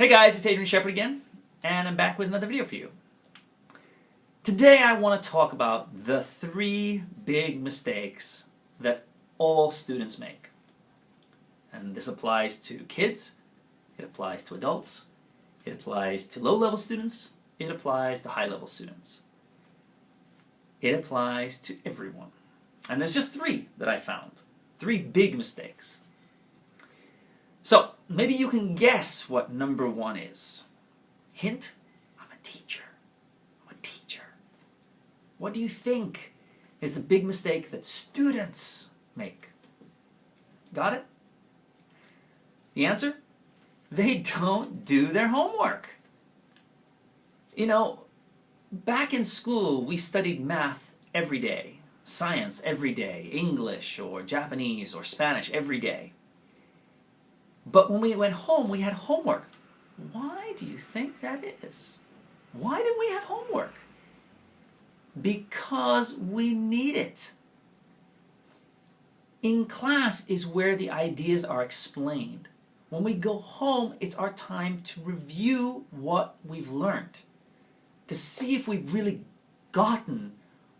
Hey guys, it's Adrian Shepherd again, and I'm back with another video for you. Today I want to talk about the 3 big mistakes that all students make. And this applies to kids, it applies to adults, it applies to low-level students, it applies to high-level students. It applies to everyone. And there's just 3 that I found. 3 big mistakes. So, maybe you can guess what number 1 is. Hint, I'm a teacher. I'm a teacher. What do you think is the big mistake that students make? Got it? The answer? They don't do their homework. You know, back in school we studied math every day, science every day, English or Japanese or Spanish every day. But when we went home, we had homework. Why do you think that is? Why did we have homework? Because we need it. In class is where the ideas are explained. When we go home, it's our time to review what we've learned, to see if we've really gotten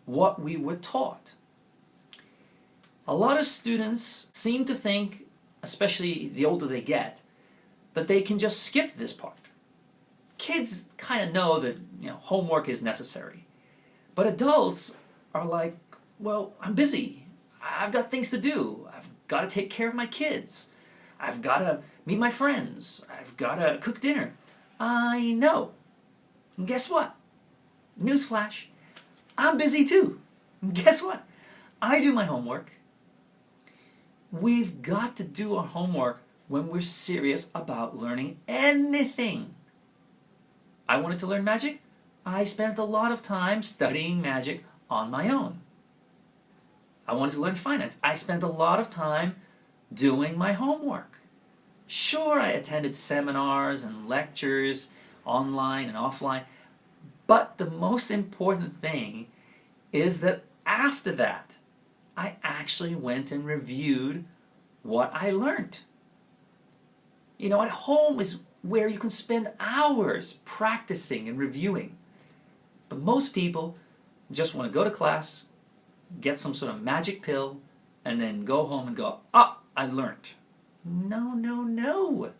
what we were taught. A lot of students seem to think, especially the older they get, that they can just skip this part. Kids kind of know that homework is necessary. But adults are like, well, I'm busy. I've got things to do. I've got to take care of my kids. I've got to meet my friends. I've got to cook dinner. I know. And guess what? Newsflash. I'm busy too. And guess what? I do my homework. We've got to do our homework when we're serious about learning anything. I wanted to learn magic. I spent a lot of time studying magic on my own. I wanted to learn finance. I spent a lot of time doing my homework. Sure, I attended seminars and lectures online and offline, but the most important thing is that after that, I actually went and reviewed what I learned. You know, at home is where you can spend hours practicing and reviewing. But most people just want to go to class, get some sort of magic pill, and then go home and go, I learned. No, no, no.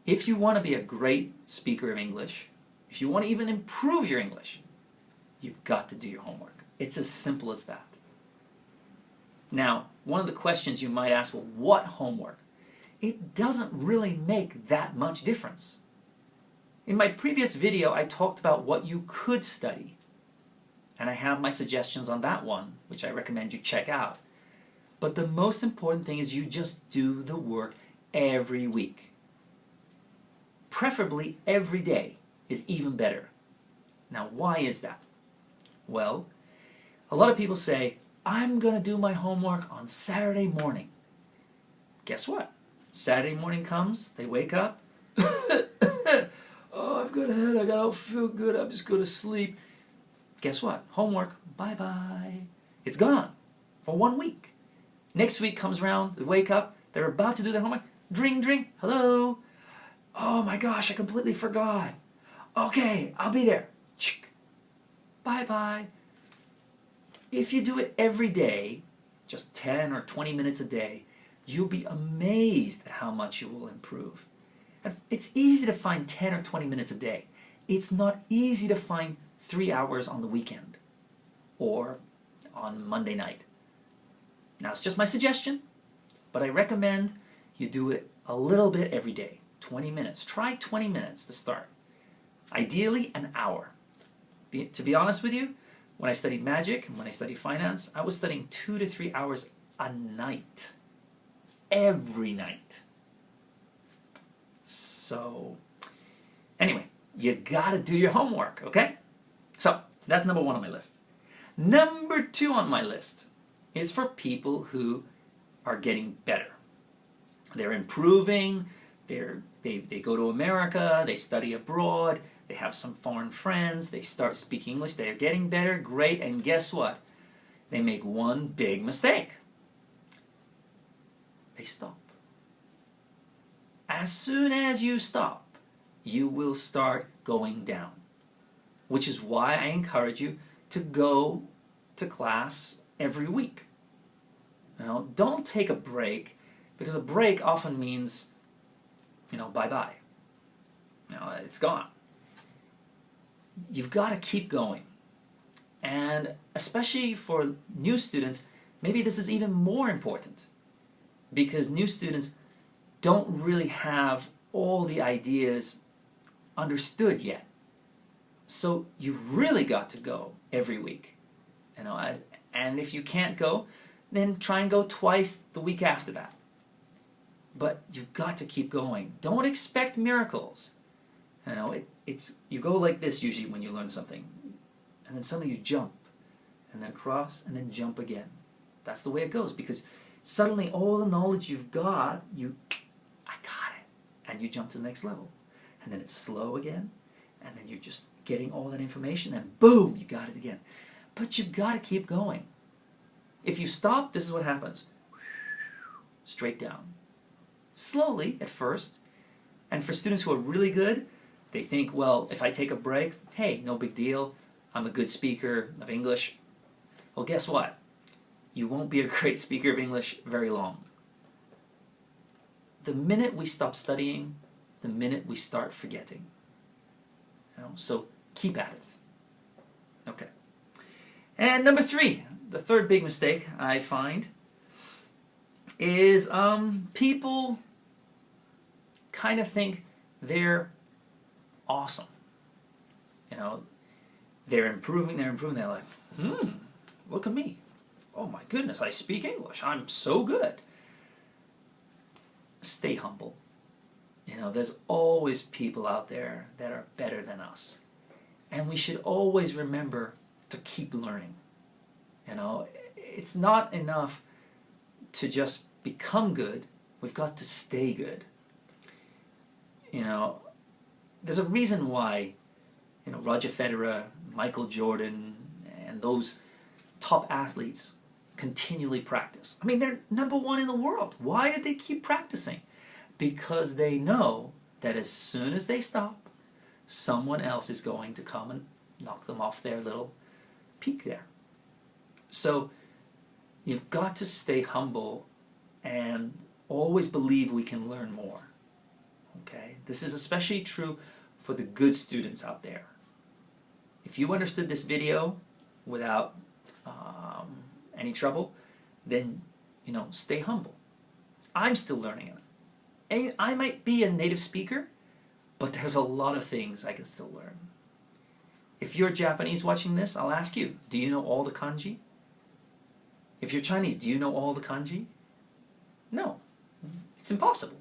If you want to be a great speaker of English, if you want to even improve your English, you've got to do your homework. It's as simple as that. Now, one of the questions you might ask, well, what homework? It doesn't really make that much difference. In my previous video, I talked about what you could study. And I have my suggestions on that one, which I recommend you check out. But the most important thing is you just do the work every week. Preferably every day is even better. Now, why is that? Well, a lot of people say, I'm going to do my homework on Saturday morning. Guess what? Saturday morning comes, they wake up. Oh, I've got a headache, I don't feel good, I'm just going to sleep. Guess what? Homework, bye-bye. It's gone for 1 week. Next week comes around, they wake up, they're about to do their homework. Dring, dring, hello. Oh my gosh, I completely forgot. Okay, I'll be there. Bye-bye. If you do it every day, just 10 or 20 minutes a day, you'll be amazed at how much you will improve. And it's easy to find 10 or 20 minutes a day. It's not easy to find 3 hours on the weekend or on Monday night. Now, it's just my suggestion, but I recommend you do it a little bit every day, 20 minutes. Try 20 minutes to start. Ideally, an hour. To be honest with you, when I studied magic and when I studied finance, I was studying 2 to 3 hours a night. Every night. So, anyway, you gotta do your homework, okay? So, that's number 1 on my list. Number 2 on my list is for people who are getting better. They're improving, they go to America, they study abroad, they have some foreign friends, they start speaking English, they're getting better, great, and guess what? They make one big mistake. They stop. as soon as you stop, you will start going down. Which is why I encourage you to go to class every week. Don't take a break, because a break often means, bye-bye. It's gone. You've got to keep going. And especially for new students, maybe this is even more important, because new students don't really have all the ideas understood yet. So you've really got to go every week. And if you can't go, then try and go twice the week after that. But you've got to keep going. Don't expect miracles. You go like this usually when you learn something. And then suddenly you jump, and then cross, and then jump again. That's the way it goes, because suddenly all the knowledge you've got, I got it. And you jump to the next level. And then it's slow again, and then you're just getting all that information, and boom, you got it again. But you've got to keep going. If you stop, this is what happens. Straight down. Slowly at first. And for students who are really good, they think, well, if I take a break, hey, no big deal. I'm a good speaker of English. Well, guess what? You won't be a great speaker of English very long. The minute we stop studying, the minute we start forgetting. So keep at it. Okay. And number 3, the third big mistake I find is people kind of think they're awesome. They're improving. They're like, look at me. Oh my goodness, I speak English. I'm so good. Stay humble. There's always people out there that are better than us. And we should always remember to keep learning. It's not enough to just become good. We've got to stay good. There's a reason why, Roger Federer, Michael Jordan, and those top athletes continually practice. They're number 1 in the world. Why did they keep practicing? Because they know that as soon as they stop, someone else is going to come and knock them off their little peak there. So you've got to stay humble and always believe we can learn more. Okay? This is especially true for the good students out there. If you understood this video without any trouble, then, stay humble. I'm still learning it. And I might be a native speaker, but there's a lot of things I can still learn. If you're Japanese watching this, I'll ask you, do you know all the kanji? If you're Chinese, do you know all the kanji? No. It's impossible.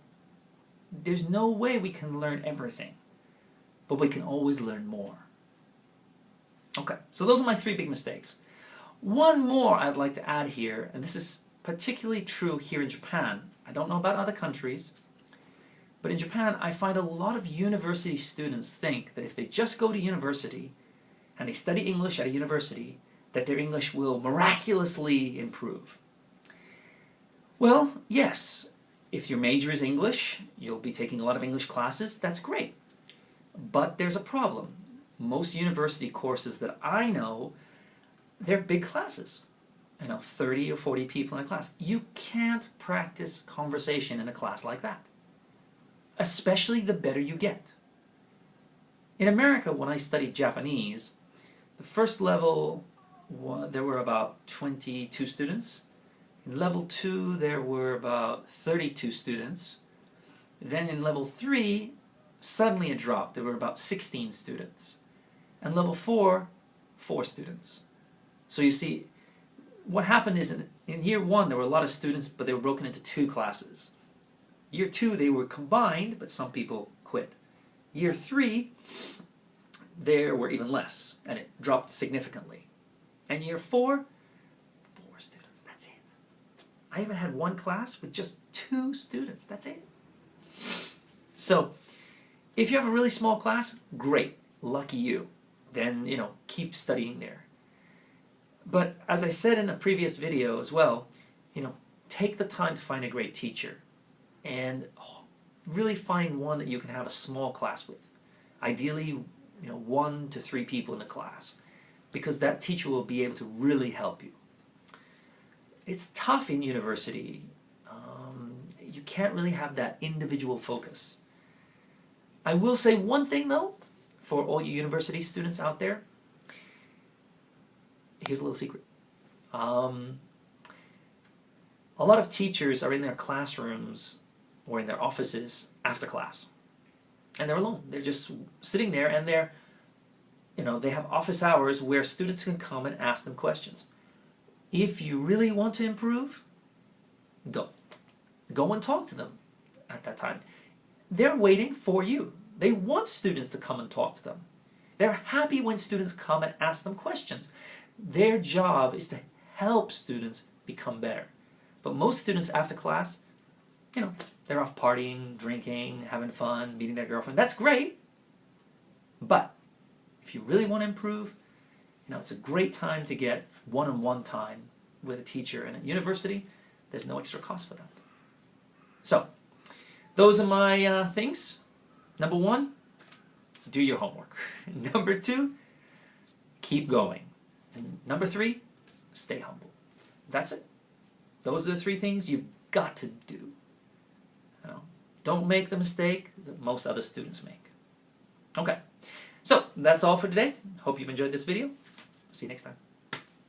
There's no way we can learn everything, but we can always learn more. Okay, so those are my 3 big mistakes. One more I'd like to add here, and this is particularly true here in Japan. I don't know about other countries, but in Japan I find a lot of university students think that if they just go to university and they study English at a university, that their English will miraculously improve. Well, yes, if your major is English, you'll be taking a lot of English classes, that's great. But there's a problem. Most university courses that I know, they're big classes. 30 or 40 people in a class. You can't practice conversation in a class like that. Especially the better you get. In America, when I studied Japanese, the first level, there were about 22 students. In level 2, there were about 32 students. Then in level 3, suddenly it dropped. There were about 16 students. And level 4, 4 students. So you see, what happened is in year 1, there were a lot of students, but they were broken into 2 classes. Year 2, they were combined, but some people quit. Year 3, there were even less, and it dropped significantly. And year 4, 4 students, that's it. I even had one class with just 2 students, that's it. So, if you have a really small class, great, lucky you. Then, keep studying there. But as I said in a previous video as well, take the time to find a great teacher. And really find one that you can have a small class with. Ideally, 1 to 3 people in the class, because that teacher will be able to really help you. It's tough in university. You can't really have that individual focus. I will say one thing though, for all you university students out there. Here's a little secret. A lot of teachers are in their classrooms or in their offices after class, and they're alone. They're just sitting there, and they have office hours where students can come and ask them questions. If you really want to improve, go and talk to them at that time. They're waiting for you. They want students to come and talk to them. They're happy when students come and ask them questions. Their job is to help students become better. But most students after class, they're off partying, drinking, having fun, meeting their girlfriend. That's great. But if you really want to improve, it's a great time to get one-on-one time with a teacher. And at university, there's no extra cost for that. So, those are my things. Number 1, do your homework. Number 2, keep going. And number 3, stay humble. That's it. Those are the 3 things you've got to do. Don't make the mistake that most other students make. Okay, so that's all for today. Hope you've enjoyed this video. See you next time.